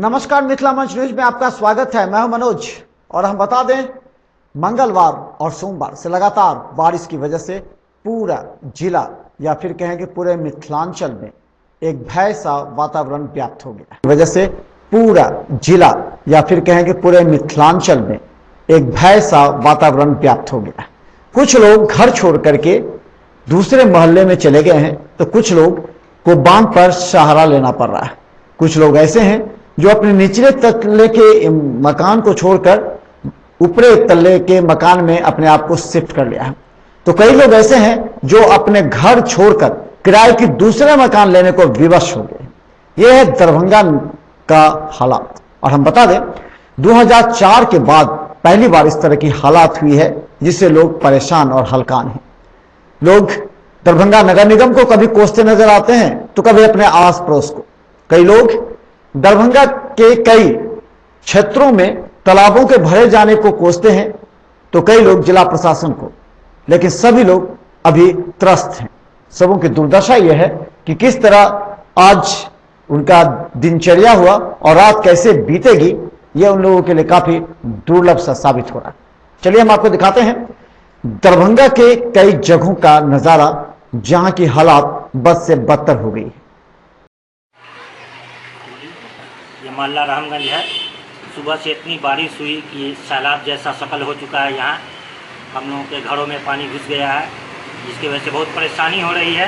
नमस्कार, मिथिला मंच न्यूज में आपका स्वागत है। मैं हूं मनोज और हम बता दें, मंगलवार और सोमवार से लगातार बारिश की वजह से पूरा जिला या फिर कहेंगे पूरे मिथिलांचल में एक भय सा वातावरण व्याप्त हो गया। वजह से पूरा जिला या फिर कहेंगे पूरे मिथिलांचल में एक भय सा वातावरण व्याप्त हो गया। कुछ लोग घर छोड़ करके दूसरे मोहल्ले में चले गए हैं, तो कुछ लोग को बांध पर सहारा लेना पड़ रहा है। कुछ लोग ऐसे हैं जो अपने निचले तल्ले के मकान को छोड़कर ऊपरी तल्ले के मकान में अपने आप को शिफ्ट कर लिया है। तो कई लोग ऐसे हैं जो अपने घर छोड़कर किराए की दूसरे मकान लेने को विवश हो गए। यह है दरभंगा का हालात। और हम बता दें, 2004 के बाद पहली बार इस तरह की हालात हुई है जिससे लोग परेशान और हलकान हैं। लोग दरभंगा नगर निगम को कभी कोसते नजर आते हैं तो कभी अपने आस पड़ोस को। कई लोग दरभंगा के कई क्षेत्रों में तालाबों के भरे जाने को कोसते हैं तो कई लोग जिला प्रशासन को, लेकिन सभी लोग अभी त्रस्त हैं। सबों की दुर्दशा यह है कि किस तरह आज उनका दिनचर्या हुआ और रात कैसे बीतेगी, यह उन लोगों के लिए काफी दुर्लभ सा साबित हो रहा है। चलिए हम आपको दिखाते हैं दरभंगा के कई जगहों का नजारा जहां की हालात बद से बदतर हो गई है। ये मोहल्ला रामगंज है। सुबह से इतनी बारिश हुई कि सैलाब जैसा शक्ल हो चुका है। यहाँ हम लोगों के घरों में पानी घुस गया है, जिसकी वजह से बहुत परेशानी हो रही है।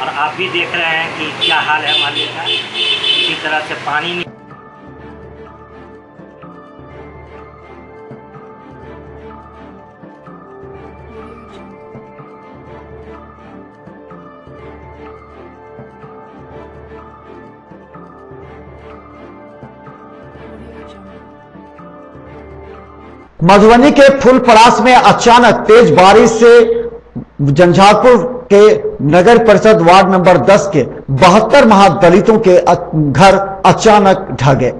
और आप भी देख रहे हैं कि क्या हाल है मोहल्ले का। इसी तरह से पानी मधुबनी के फुलपरास में अचानक तेज बारिश से झंझारपुर के नगर परिषद वार्ड नंबर 10 के 72 महादलितों के घर अचानक ढह गए।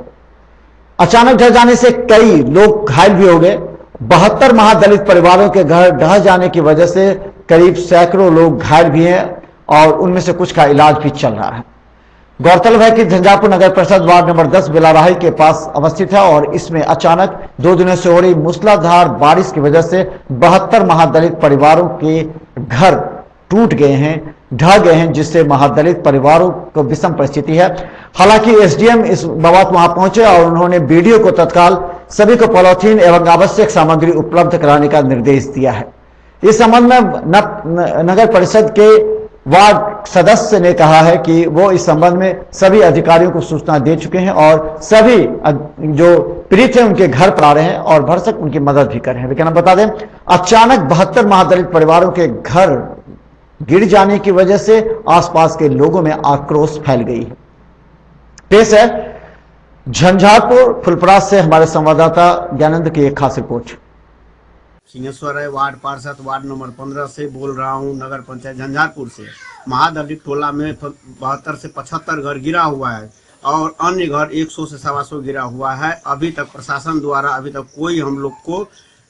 अचानक ढह जाने से कई लोग घायल भी हो गए। 72 महादलित परिवारों के घर ढह जाने की वजह से करीब सैकड़ों लोग घायल भी हैं और उनमें से कुछ का इलाज भी चल रहा है। गौरतलब है कि झंझारपुर नगर परिषद वार्ड नंबर 10 बिलाराही के पास अवस्थित है और इसमें अचानक 2 दिनों से हो रही मूसलाधार बारिश की वजह से 72 महादलित परिवारों के घर टूट गए हैं, ढह गए हैं, जिससे महादलित परिवारों को विषम परिस्थिति है। हालांकि एसडीएम इस बाबत वहां पहुंचे और उन्होंने बीडीओ को तत्काल सभी को पॉलीथीन एवं आवश्यक सामग्री उपलब्ध कराने का निर्देश दिया है। इस संबंध में नगर परिषद के वार्ड सदस्य ने कहा है कि वो इस संबंध में सभी अधिकारियों को सूचना दे चुके हैं और सभी जो पीड़ित हैं उनके घर पर आ रहे हैं और भरसक उनकी मदद भी कर रहे हैं। लेकिन हम बता दें, अचानक 72 महादलित परिवारों के घर गिर जाने की वजह से आसपास के लोगों में आक्रोश फैल गई है। पेश है झंझारपुर फुलपरास से हमारे संवाददाता ज्ञानंद की एक खास रिपोर्ट। सिंहेश्वर है, वार्ड पार्षद वार्ड नंबर 15 से बोल रहा हूं, नगर पंचायत झंझारपुर से। महादलित टोला में 72 से 75 घर गिरा हुआ है और अन्य घर 100 से 125 गिरा हुआ है। अभी तक प्रशासन द्वारा अभी तक कोई हम लोग को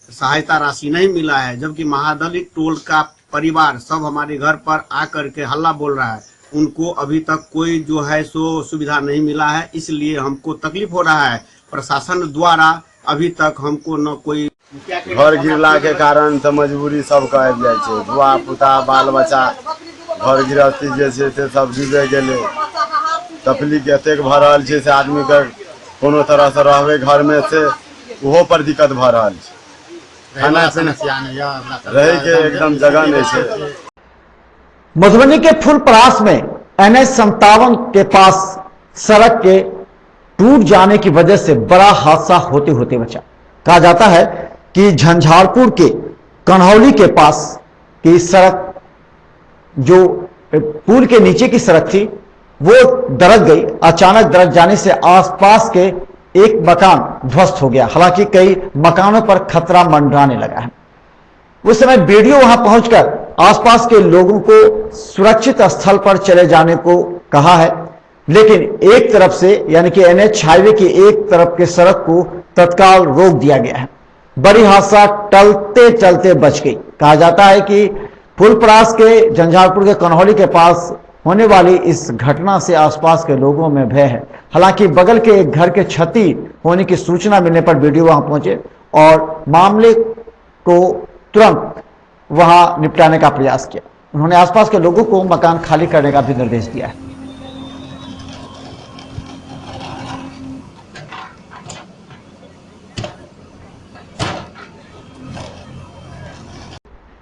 सहायता राशि नहीं मिला है, जबकि महादलित टोल का परिवार सब हमारे घर पर आकर के हल्ला बोल रहा है। उनको अभी तक कोई जो है सो सुविधा नहीं मिला है, इसलिए हमको तकलीफ हो रहा है। प्रशासन द्वारा अभी तक हमको न कोई घर गिरला के कारण तो मजबूरी सबके आबि जाइ छै। बुआ पुता बाल बच्चा घर गृहस्थी जे छै से सब डूबे गेलै। तकलीफ एतेक भऽ रहल छै से आदमी के कोनो तरह से रहबे घर में से ओहो पर दिक्कत भऽ रहल छै। खाना पीना रहे के एकदम जगह नहीं छै। मधुबनी के फुलपरास में NH 57 के पास सड़क के टूट जाने की वजह से बड़ा हादसा होते होते बचा। कहा जाता है कि झंझारपुर के कन्हौली के पास की सड़क, जो पुल के नीचे की सड़क थी, वो दरक गई। अचानक दरक जाने से आसपास के एक मकान ध्वस्त हो गया। हालांकि कई मकानों पर खतरा मंडराने लगा है। उस समय बीडीओ वहां पहुंचकर आसपास के लोगों को सुरक्षित स्थल पर चले जाने को कहा है, लेकिन एक तरफ से यानी कि NH हाईवे की एक तरफ के सड़क को तत्काल रोक दिया गया है। बड़ी हादसा टलते चलते बच गई। कहा जाता है कि फुलपरास के झंझारपुर के कन्हौली के पास होने वाली इस घटना से आसपास के लोगों में भय है। हालांकि बगल के एक घर के क्षति होने की सूचना मिलने पर बीडीओ वहां पहुंचे और मामले को तुरंत वहां निपटाने का प्रयास किया। उन्होंने आसपास के लोगों को मकान खाली करने का भी निर्देश दिया है।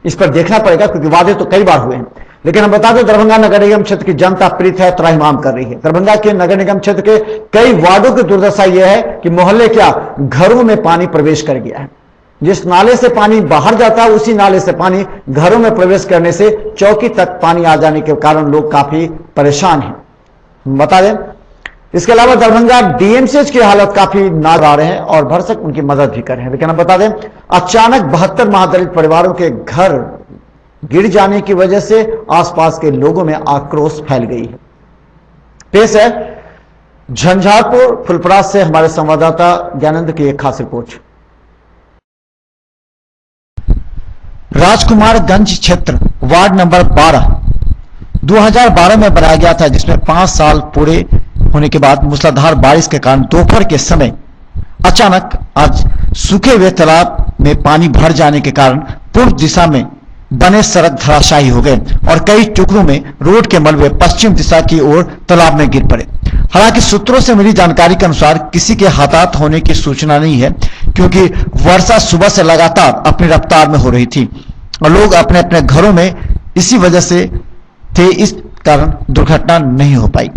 इस पर देखना पड़ेगा क्योंकि वादे तो कई बार हुए हैं, लेकिन हम बता दें दरभंगा नगर निगम क्षेत्र की जनता पीड़ित है, त्राहिमाम कर रही है। दरभंगा के नगर निगम क्षेत्र के कई वार्डों की दुर्दशा यह है कि मोहल्ले क्या घरों में पानी प्रवेश कर गया है। जिस नाले से पानी बाहर जाता है उसी नाले से पानी घरों में प्रवेश करने से चौकी तक पानी आ जाने के कारण लोग काफी परेशान हैं। बता दें इसके अलावा दरभंगा डीएमसीएच की हालत काफी नाजुक आ रहे हैं और भरसक उनकी मदद भी कर रहे हैं। लेकिन हम बता दें अचानक 72 महादलित परिवारों के घर गिर जाने की वजह से आसपास के लोगों में आक्रोश फैल गई है। पेश है झंझारपुर फुलपरास से हमारे संवाददाता ज्ञानंद की एक खास रिपोर्ट। राजकुमारगंज क्षेत्र वार्ड नंबर 12 2012 में बनाया गया था, जिसमें 5 साल पूरे होने के बाद मूसलाधार बारिश के कारण दोपहर के समय अचानक आज सूखे हुए तालाब में पानी भर जाने के कारण पूर्व दिशा में बने सड़क धराशायी हो गए और कई टुकड़ों में रोड के मलबे पश्चिम दिशा की ओर तालाब में गिर पड़े। हालांकि सूत्रों से मिली जानकारी के अनुसार किसी के हताहत होने की सूचना नहीं है, क्योंकि वर्षा सुबह से लगातार अपनी रफ्तार में हो रही थी और लोग अपने अपने घरों में इसी वजह से थे, इस कारण दुर्घटना नहीं हो पाई।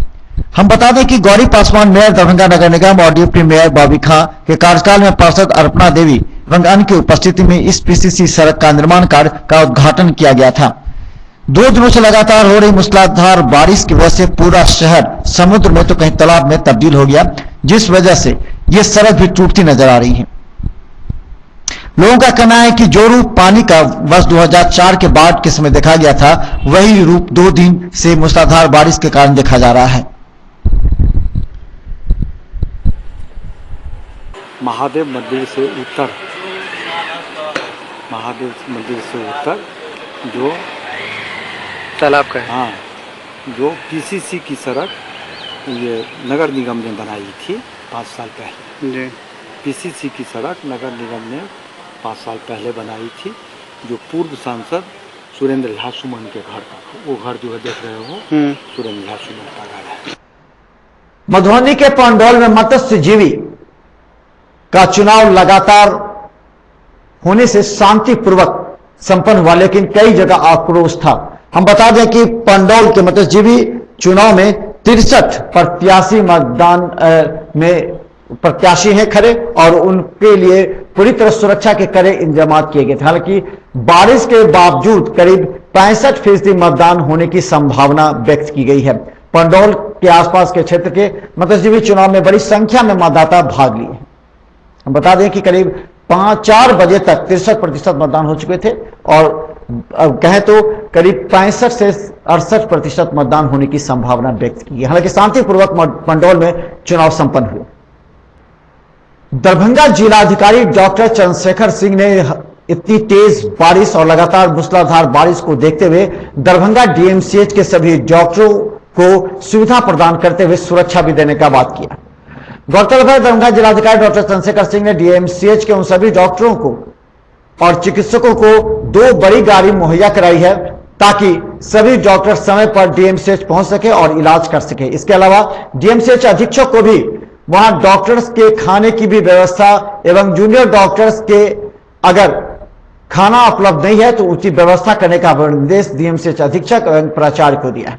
हम बता दें कि गौरी पासवान मेयर दरभंगा नगर निगम और डिप्टी मेयर बॉबी खां के कार्यकाल में पार्षद अर्पणा देवी एवं अन्य की उपस्थिति में इस पीसीसी सड़क का निर्माण कार्य का उद्घाटन किया गया था। 2 दिनों से लगातार हो रही मूसलाधार बारिश की वजह से पूरा शहर समुद्र में तो कहीं तालाब में तब्दील हो गया, जिस वजह से यह सड़क भी टूटती नजर आ रही है। लोगों का कहना है कि जो रूप पानी का वर्ष 2004 के बाढ़ के समय देखा गया था, वही रूप 2 दिन से मूसलाधार बारिश के कारण देखा जा रहा है। महादेव मंदिर से उत्तर जो तालाब का है, हाँ, जो पीसीसी की सड़क ये नगर निगम ने बनाई थी 5 साल पहले। जी। पीसीसी की सड़क नगर निगम ने 5 साल पहले बनाई थी, जो पूर्व सांसद सुरेंद्र झा सुमन के घर का, वो घर जो है देख रहे हो सुरेंद्र झा सुमन का घर है। मधुबनी के पंडौल में मत्स्यजीवी का चुनाव लगातार होने से शांतिपूर्वक संपन्न हुआ, लेकिन कई जगह आक्रोश था। हम बता दें कि पंडौल के मत्स्यजीवी चुनाव में 63 प्रत्याशी मतदान में प्रत्याशी हैं खड़े और उनके लिए पूरी तरह सुरक्षा के कड़े इंतजाम किए गए थे। हालांकि बारिश के बावजूद करीब 65% मतदान होने की संभावना व्यक्त की गई है। पंडौल के आसपास के क्षेत्र के मत्स्यजीवी चुनाव में बड़ी संख्या में मतदाता भाग लिए। हम बता दें कि करीब 4 बजे तक 63% मतदान हो चुके थे और कहें तो करीब 65 से 68% मतदान होने की संभावना व्यक्त की है। हालांकि शांतिपूर्वक पंडौल में चुनाव संपन्न हुए। दरभंगा जिलाधिकारी डॉक्टर चंद्रशेखर सिंह ने इतनी तेज बारिश और लगातार मूसलाधार बारिश को देखते हुए दरभंगा डीएमसीएच के सभी डॉक्टरों को सुविधा प्रदान करते हुए सुरक्षा भी देने का बात किया। गौरतलब है दरभंगा जिलाधिकारी डॉक्टर चंद्रशेखर सिंह ने डीएमसीएच के उन सभी डॉक्टरों को और चिकित्सकों को 2 बड़ी गाड़ी मुहैया कराई है ताकि सभी डॉक्टर समय पर डीएमसीएच पहुंच सके और इलाज कर सके। इसके अलावा डीएमसीएच अधीक्षक को भी वहां डॉक्टर्स के खाने की भी व्यवस्था एवं जूनियर डॉक्टर्स के अगर खाना उपलब्ध नहीं है तो उसकी व्यवस्था करने का निर्देश डीएमसीएच अधीक्षक एवं प्राचार्य को दिया है।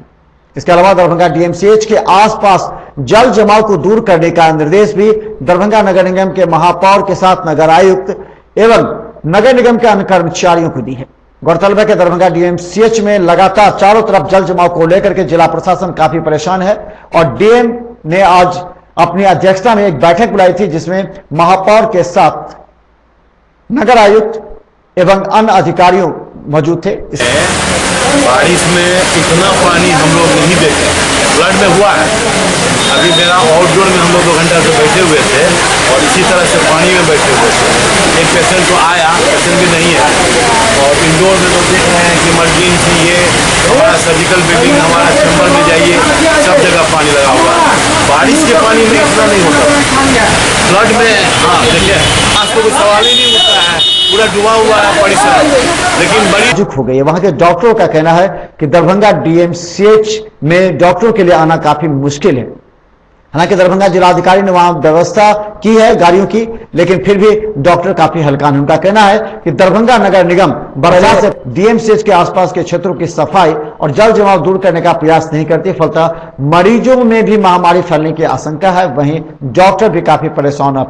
इसके अलावा दरभंगा डीएमसीएच के आसपास जल जमाव को दूर करने का निर्देश भी दरभंगा नगर निगम के महापौर के साथ नगर आयुक्त एवं नगर निगम के अन्य कर्मचारियों को दी है। गौरतलब है कि दरभंगा डीएमसीएच में लगातार चारों तरफ जल जमाव को लेकर के जिला प्रशासन काफी परेशान है और डीएम ने आज अपनी अध्यक्षता में एक बैठक बुलाई थी जिसमें महापौर के साथ नगर आयुक्त एवं अन्य अधिकारियों मौजूद थे। बारिश में इतना पानी हम लोग नहीं देखे। फ्लड में हुआ है। अभी मेरा आउटडोर में हम लोग 2 घंटा से बैठे हुए थे और इसी तरह से पानी में बैठे हुए थे। एक पेशेंट तो आया, पेशेंट भी नहीं है, और इंडोर में लोग देख रहे हैं कि इमरजेंसी ये हमारा सर्जिकल बिल्डिंग, हमारा चैम्बर में जाइए, सब जगह पानी लगा हुआ है। बारिश के पानी में इतना नहीं होता, फ्लड में हाँ देखिए आज तो कोई सवाल ही नहीं उठता है, पूरा डूबा हुआ है परिसर, लेकिन बड़ी हो गई है। वहां के डॉक्टरों का कहना है कि दरभंगा डीएमसीएच में डॉक्टरों के लिए आना काफी मुश्किल है। हालांकि दरभंगा जिलाधिकारी ने वहां व्यवस्था की है गाड़ियों की, लेकिन फिर भी डॉक्टर काफी हल्का है। उनका कहना है कि दरभंगा नगर निगम बरसात से डीएमसीएच के आसपास के क्षेत्रों की सफाई और जल जमाव दूर करने का प्रयास नहीं करती, फलतः मरीजों में भी महामारी फैलने की आशंका है। वहीं डॉक्टर भी काफी परेशान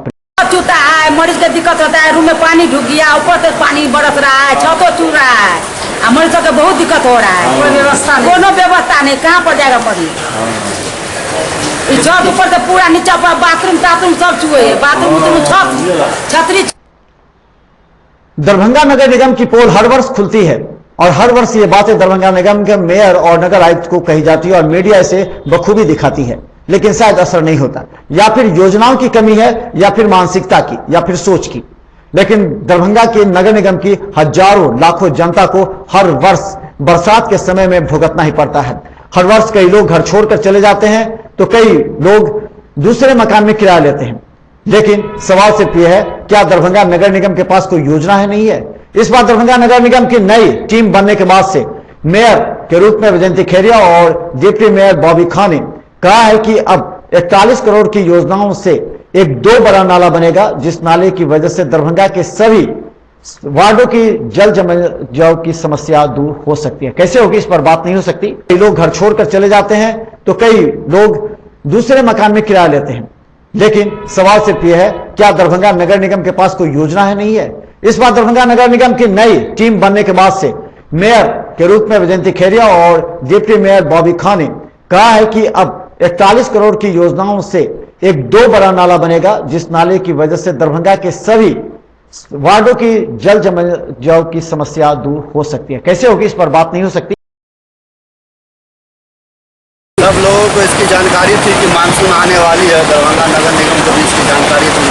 चूता है, मरीज को दिक्कत होता है, रूम में पानी ढुक गया, ऊपर से पानी बरस रहा है, छतों चू रहा है, मरीजों को बहुत दिक्कत हो रहा है। कोई व्यवस्था नहीं, कहाँ पर जाएगा मरीज? छत ऊपर से पूरा नीचा पर बाथरूम सब चुए, बाथरूम छतरी। दरभंगा नगर निगम की पोल हर वर्ष खुलती है और हर वर्ष ये बातें दरभंगा निगम के मेयर और नगर आयुक्त को कही जाती है और मीडिया इसे बखूबी दिखाती है, लेकिन शायद असर नहीं होता। या फिर योजनाओं की कमी है, या फिर मानसिकता की, या फिर सोच की। लेकिन दरभंगा के नगर निगम की हजारों लाखों जनता को हर वर्ष बरसात के समय में भुगतना ही पड़ता है। हर वर्ष कई लोग घर छोड़कर चले जाते हैं तो कई लोग दूसरे मकान में किराया लेते हैं। लेकिन सवाल सिर्फ यह है, क्या दरभंगा नगर निगम के पास कोई योजना है? नहीं है। इस बार दरभंगा नगर निगम की नई टीम बनने के बाद से मेयर के रूप में वैजयंती खेरिया और डिप्टी मेयर बॉबी खान ने कहा है कि अब 41 करोड़ की योजनाओं से एक 2 बड़ा नाला बनेगा, जिस नाले की वजह से दरभंगा के सभी वार्डों की जल जमाव की समस्या दूर हो सकती है। कैसे होगी, इस पर बात नहीं हो सकती। कई लोग घर छोड़कर चले जाते हैं तो कई लोग दूसरे मकान में किराया लेते हैं। लेकिन सवाल सिर्फ यह है, क्या दरभंगा नगर निगम के पास कोई योजना है? नहीं है। इस बार दरभंगा नगर निगम की नई टीम बनने के बाद से मेयर के रूप में वैजयंती खेरिया और डिप्टी मेयर बॉबी खान ने कहा है कि अब 41 करोड़ की योजनाओं से एक 2 बड़ा नाला बनेगा, जिस नाले की वजह से दरभंगा के सभी वार्डों की जल जमाव की समस्या दूर हो सकती है। कैसे होगी, इस पर बात नहीं हो सकती। सब लोगों को इसकी जानकारी थी कि मानसून आने वाली है, दरभंगा नगर निगम को भी इसकी जानकारी थी।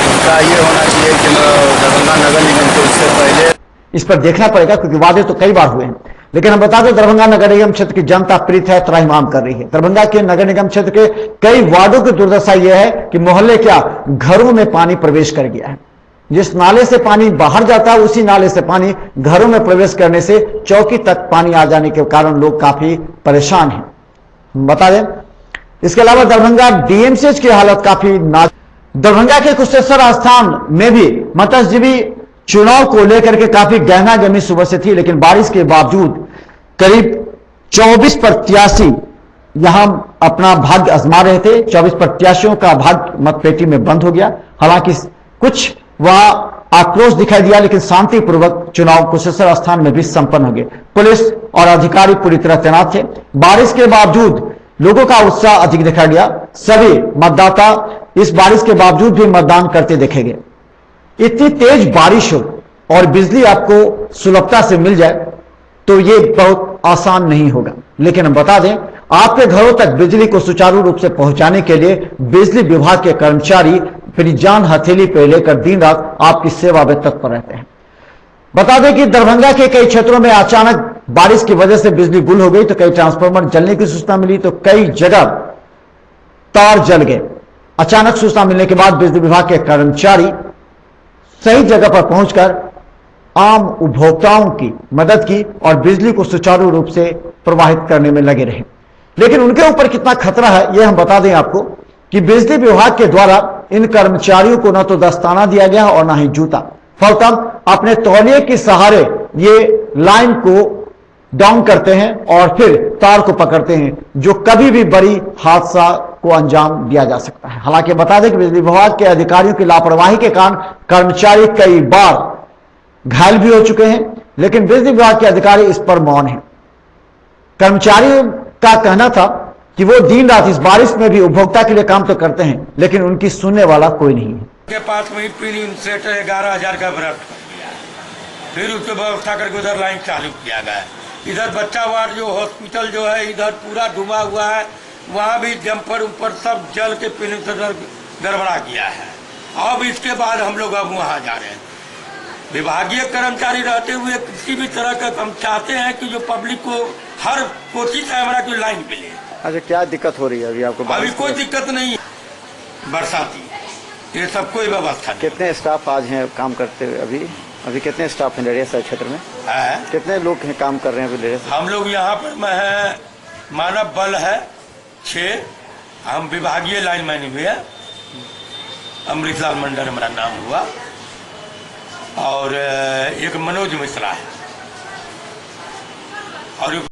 उनका ये होना चाहिए कि दरभंगा नगर निगम को इससे पहले इस पर देखना पड़ेगा, क्योंकि वादे तो कई बार हुए हैं। लेकिन हम बता दें, दरभंगा नगर निगम क्षेत्र की जनता प्रीत है, त्राहिमाम कर रही है। दरभंगा के नगर निगम क्षेत्र के कई वार्डों की दुर्दशा यह है कि मोहल्ले क्या घरों में पानी प्रवेश कर गया है। जिस नाले से पानी बाहर जाता है, उसी नाले से पानी घरों में प्रवेश करने से चौकी तक पानी आ जाने के कारण लोग काफी परेशान हैं। बता दें, इसके अलावा दरभंगा डीएमसीएच की हालत काफी नाजुक। दरभंगा के कुशेश्वर आस्थान में भी मत्स्यजीवी चुनाव को लेकर के काफी गहमा गहमी सुबह से थी, लेकिन बारिश के बावजूद करीब 24 प्रत्याशी यहां अपना भाग्य आजमा रहे थे। 24 प्रत्याशियों का भाग्य मतपेटी में बंद हो गया। हालांकि कुछ वहां आक्रोश दिखाई दिया, लेकिन शांतिपूर्वक चुनाव कुशेश्वर स्थान में भी संपन्न हो गए। पुलिस और अधिकारी पूरी तरह तैनात थे। बारिश के बावजूद लोगों का उत्साह अधिक देखा गया। सभी मतदाता इस बारिश के बावजूद भी मतदान करते देखे गए। इतनी तेज बारिश हो और बिजली आपको सुलभता से मिल जाए तो ये बहुत आसान नहीं होगा। लेकिन हम बता दें, आपके घरों तक बिजली को सुचारू रूप से पहुंचाने के लिए बिजली विभाग के कर्मचारी अपनी जान हथेली पर लेकर दिन रात आपकी सेवा में तत्पर रहते हैं। बता दें कि दरभंगा के कई क्षेत्रों में अचानक बारिश की वजह से बिजली गुल हो गई, तो कई ट्रांसफार्मर जलने की सूचना मिली, तो कई जगह तार जल गए। अचानक सूचना मिलने के बाद बिजली विभाग के कर्मचारी सही जगह पर पहुंचकर आम उपभोक्ताओं की मदद की और बिजली को सुचारू रूप से प्रवाहित करने में लगे रहे। लेकिन उनके ऊपर कितना खतरा है, यह हम बता दें आपको कि बिजली विभाग के द्वारा इन कर्मचारियों को न तो दस्ताना दिया गया और न ही जूता। फलतः अपने तौलिए के सहारे ये लाइन को डाउन करते हैं और फिर तार को पकड़ते हैं, जो कभी भी बड़ी हादसा को अंजाम दिया जा सकता है। हालांकि बता दें कि बिजली विभाग के अधिकारियों की लापरवाही के कारण कर्मचारी कई बार घायल भी हो चुके हैं, लेकिन बिजली विभाग के अधिकारी इस पर मौन हैं। कर्मचारियों का कहना था कि वो दिन रात इस बारिश में भी उपभोक्ता के लिए काम तो करते हैं, लेकिन उनकी सुनने वाला कोई नहीं है। के पास वही प्रीलिम सेट 11,000 का व्रत, फिर उसकी व्यवस्था करके उधर लाइन चालू किया गया। इधर बच्चा वार्ड जो हॉस्पिटल जो है इधर पूरा डूबा हुआ है, वहाँ भी जम्पर ऊपर सब जल के पीने से गड़बड़ा गया है। अब इसके बाद हम लोग अब वहाँ जा रहे हैं। विभागीय कर्मचारी रहते हुए किसी भी तरह का हम चाहते हैं कि जो पब्लिक को हर कोशिश है हमारा की लाइन मिले। अच्छा, क्या दिक्कत हो रही है अभी आपको? अभी कोई दिक्कत नहीं है, बरसाती ये सब कोई व्यवस्था नहीं। कितने स्टाफ आज हैं काम करते हुए? अभी कितने स्टाफ हैं लहेरिया क्षेत्र में? कितने लोग हैं काम कर रहे हैं अभी लहेरिया? हम लोग यहाँ पर मैं मानव बल है 6, हम विभागीय लाइन मैन हुए हैं, अमृतलाल मंडल हमारा नाम हुआ, और एक मनोज मिश्रा है और